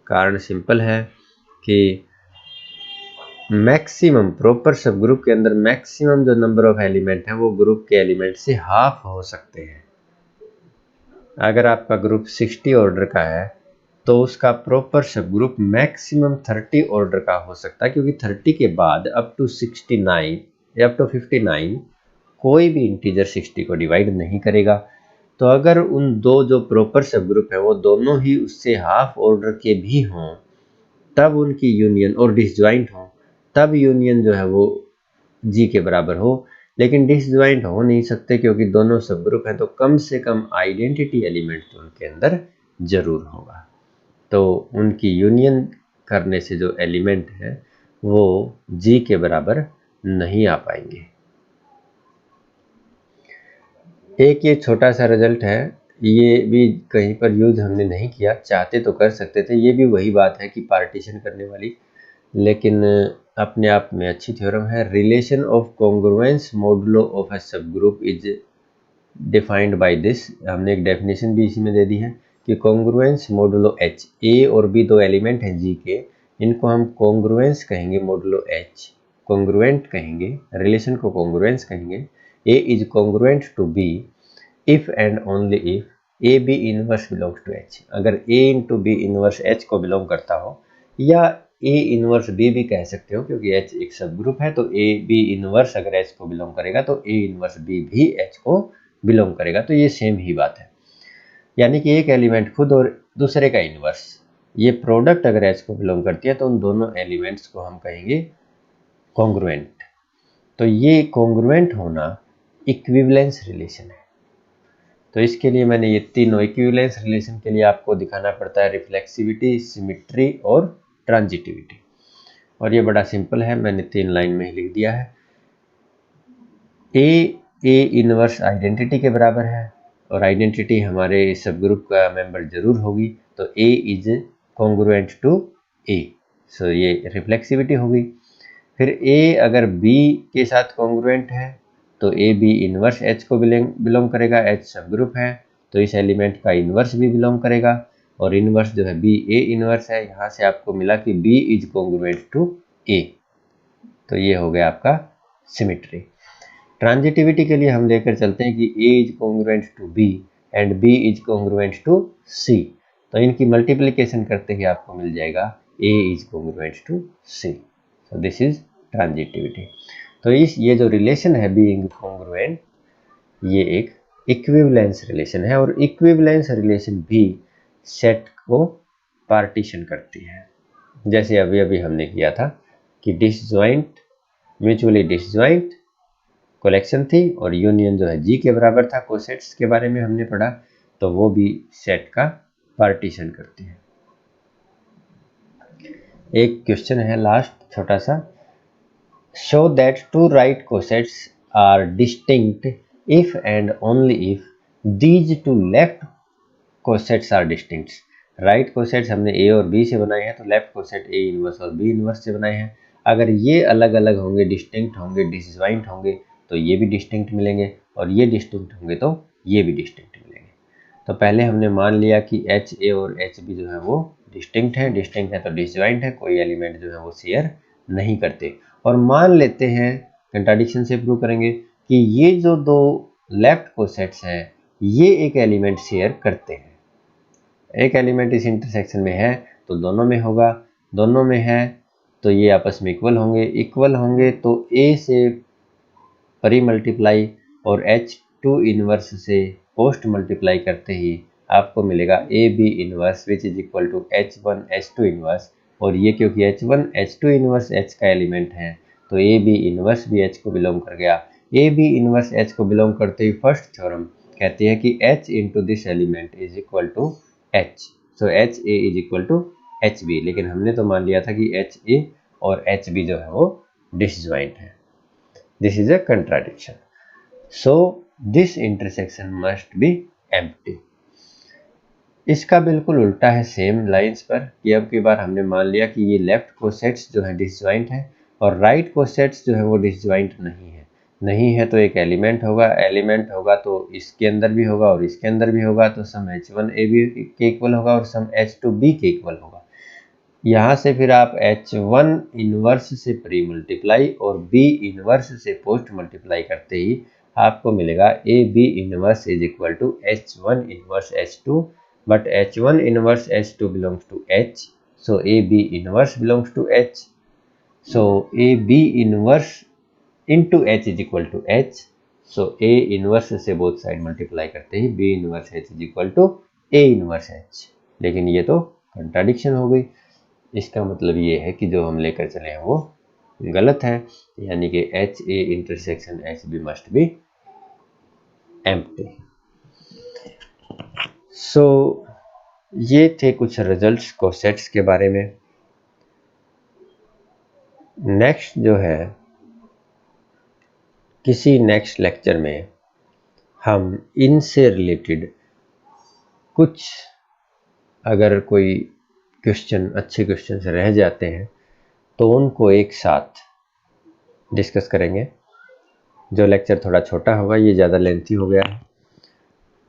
[SPEAKER 1] कारण सिंपल है कि मैक्सिमम प्रॉपर सब ग्रुप के अंदर मैक्सिमम जो नंबर ऑफ एलिमेंट है वो ग्रुप के एलिमेंट से हाफ हो सकते हैं। अगर आपका ग्रुप 60 ऑर्डर का है तो उसका प्रॉपर सब ग्रुप मैक्सिमम 30 ऑर्डर का हो सकता है, क्योंकि 30 के बाद अप टू 69 या अप टू 59 कोई भी इंटीजर 60 को डिवाइड नहीं करेगा। तो अगर उन दो जो प्रॉपर सब ग्रुप है वो दोनों ही उससे हाफ ऑर्डर के भी हों तब उनकी यूनियन, और डिसजॉइंट हो तब यूनियन जो है वो जी के बराबर हो, लेकिन डिसजॉइंट हो नहीं सकते क्योंकि दोनों सब ग्रुप हैं, तो कम से कम आइडेंटिटी एलिमेंट तो उनके अंदर जरूर होगा। तो उनकी यूनियन करने से जो एलिमेंट है वो जी के बराबर नहीं आ पाएंगे। एक ये छोटा सा रिजल्ट है, ये भी कहीं पर यूज हमने नहीं किया, चाहते तो कर सकते थे। ये भी वही बात है कि पार्टीशन करने वाली, लेकिन अपने आप में अच्छी थ्योरम है। Relation of congruence modulo of a सब group is defined by this. हमने एक डेफिनेशन भी इसी में दे दी है कि कॉन्ग्रुएंस मॉडुलो एच, ए और बी दो एलिमेंट हैं जी के, इनको हम कॉन्ग्रुएंस कहेंगे, मॉडुलो एच कॉन्ग्रुएंट कहेंगे, रिलेशन को कॉन्ग्रुएंस कहेंगे। A is congruent to b if and only if a B inverse belongs to h. अगर a into b inverse h को बिलोंग करता हो, या ए इनवर्स बी भी कह सकते हो क्योंकि एच एक सब ग्रुप है, तो ए बी इनवर्स अगर एच को बिलोंग करेगा तो ए इनवर्स बी भी एच को बिलोंग करेगा। तो ये सेम ही बात है, यानी कि एक एलिमेंट खुद और दूसरे का इनवर्स, ये प्रोडक्ट अगर एच को बिलोंग करती है तो उन दोनों एलिमेंट्स को हम कहेंगे कॉन्ग्रुएंट। तो ये कॉन्ग्रुएंट होना इक्विवेलेंस रिलेशन है। तो इसके लिए मैंने ये तीनों इक्विवेलेंस रिलेशन के लिए आपको दिखाना पड़ता है रिफ्लेक्सिविटी, सिमेट्री और ट्रांजिटिविटी, और ये बड़ा सिंपल है, मैंने 3 लाइन में ही लिख दिया है। ए इनवर्स आइडेंटिटी के बराबर है, और आइडेंटिटी हमारे सब ग्रुप का मेंबर जरूर होगी, तो ए इज कॉन्ग्रुएंट टू ए, सो ये रिफ्लेक्सिविटी होगी। फिर ए अगर बी के साथ कॉन्ग्रुएंट है तो ए बी इनवर्स एच को बिलोंग करेगा, एच सब ग्रुप है तो इस एलिमेंट का इनवर्स भी बिलोंग करेगा, और इनवर्स जो है बी ए इनवर्स है, यहाँ से आपको मिला कि बी इज कॉन्ग्रुएंट टू ए, तो ये हो गया आपका सिमेट्री। ट्रांजिटिविटी के लिए हम लेकर चलते हैं कि a is congruent to b, and b is congruent to c, तो इनकी मल्टीप्लिकेशन करते ही आपको मिल जाएगा a is congruent to c. So this is transitivity. तो ये जो रिलेशन है बीइंग कॉन्ग्रुएंट, ये एक इक्विवेलेंस रिलेशन है, और इक्विवेलेंस रिलेशन भी सेट को पार्टीशन करती है। जैसे अभी अभी हमने किया था कि डिसजॉइंट, म्यूचुअली डिसजॉइंट कलेक्शन थी, और यूनियन जो है जी के बराबर था, कोसेट्स के बारे में हमने पढ़ा, तो वो भी सेट का पार्टीशन करती है। एक क्वेश्चन है लास्ट छोटा सा, show that two right cosets are distinct if and only if these two left cosets are distinct. Right cosets हमने ए और बी से बनाए हैं, तो लेफ्ट कोसेट ए इनवर्स और बी इनवर्स से बनाए हैं। अगर ये अलग अलग होंगे, डिस्टिंक्ट होंगे, डिसजॉइंट होंगे, तो ये भी डिस्टिंक्ट मिलेंगे, और ये डिस्टिंक्ट होंगे तो ये भी डिस्टिंक्ट मिलेंगे। तो पहले हमने मान लिया कि एच ए और एच बी जो है वो डिस्टिंक्ट है तो डिसजॉइंट है, कोई एलिमेंट जो है वो शेयर नहीं करते। और मान लेते हैं, कंट्राडिक्शन से प्रूव करेंगे कि ये जो दो लेफ्ट कोसेट्स हैं ये एक एलिमेंट शेयर करते हैं। एक एलिमेंट इस इंटरसेक्शन में है तो दोनों में होगा, दोनों में है तो ये आपस में इक्वल होंगे, इक्वल होंगे तो ए से परी मल्टीप्लाई और H2 इनवर्स से पोस्ट मल्टीप्लाई करते ही आपको मिलेगा A B inverse which is equal to H1 H2 inverse. और ये क्योंकि H1 H2 इनवर्स H का एलिमेंट है तो ए बी इनवर्स भी H को बिलोंग कर गया। ए बी इनवर्स H को बिलोंग करते ही फर्स्ट थ्योरम कहती है कि H into this element is equal to H, so H A is equal to H B. लेकिन हमने तो मान लिया था कि H ए और H बी जो है वो डिसजॉइंट है। This is a contradiction. So this intersection must be empty. इसका बिल्कुल उल्टा है सेम लाइंस पर कि अब की बार हमने मान लिया कि ये लेफ्ट कोसेट्स जो है डिसजॉइंट है और राइट कोसेट्स जो है वो डिसजॉइंट नहीं है तो एक एलिमेंट होगा तो इसके अंदर भी होगा और इसके अंदर भी होगा, तो सम H1 ए बी के इक्वल होगा और सम H2 बी के इक्वल होगा। यहाँ से फिर आप H1 इनवर्स से प्री मल्टीप्लाई और B इनवर्स से पोस्ट मल्टीप्लाई करते ही आपको मिलेगा A B inverse is equal to H1 inverse H2, but H1 inverse H2 belongs to H, so A B inverse belongs to H, so A B inverse into H is equal to H, so A inverse से both side multiply करते ही B inverse H is equal to A inverse H। लेकिन ये तो contradiction हो गई। इसका मतलब ये है कि जो हम लेकर चले हैं वो गलत है, यानी कि H a intersection h b must be empty. So ये थे कुछ रिजल्ट्स कोसेट्स के बारे में। नेक्स्ट जो है, किसी नेक्स्ट लेक्चर में हम इनसे रिलेटेड कुछ, अगर कोई अच्छे क्वेश्चन रह जाते हैं तो उनको एक साथ डिस्कस करेंगे। जो लेक्चर थोड़ा छोटा होगा, ये ज़्यादा लेंथी हो गया है,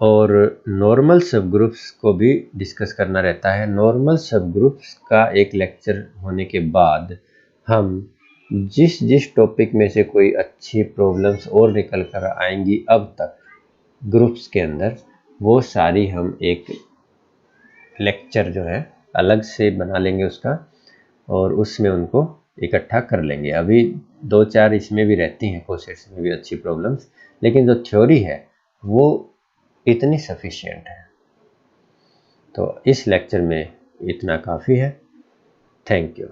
[SPEAKER 1] और नॉर्मल सब ग्रुप्स को भी डिस्कस करना रहता है। नॉर्मल सब ग्रुप्स का एक लेक्चर होने के बाद हम जिस टॉपिक में से कोई अच्छी प्रॉब्लम्स और निकल कर आएंगी अब तक ग्रुप्स के अंदर, वो सारी हम एक लेक्चर जो है अलग से बना लेंगे उसका, और उसमें उनको इकट्ठा कर लेंगे। अभी 2-4 इसमें भी रहती हैं, कोसेट्स में भी अच्छी प्रॉब्लम्स, लेकिन जो थ्योरी है वो इतनी सफिशिएंट है। तो इस लेक्चर में इतना काफ़ी है। Thank you.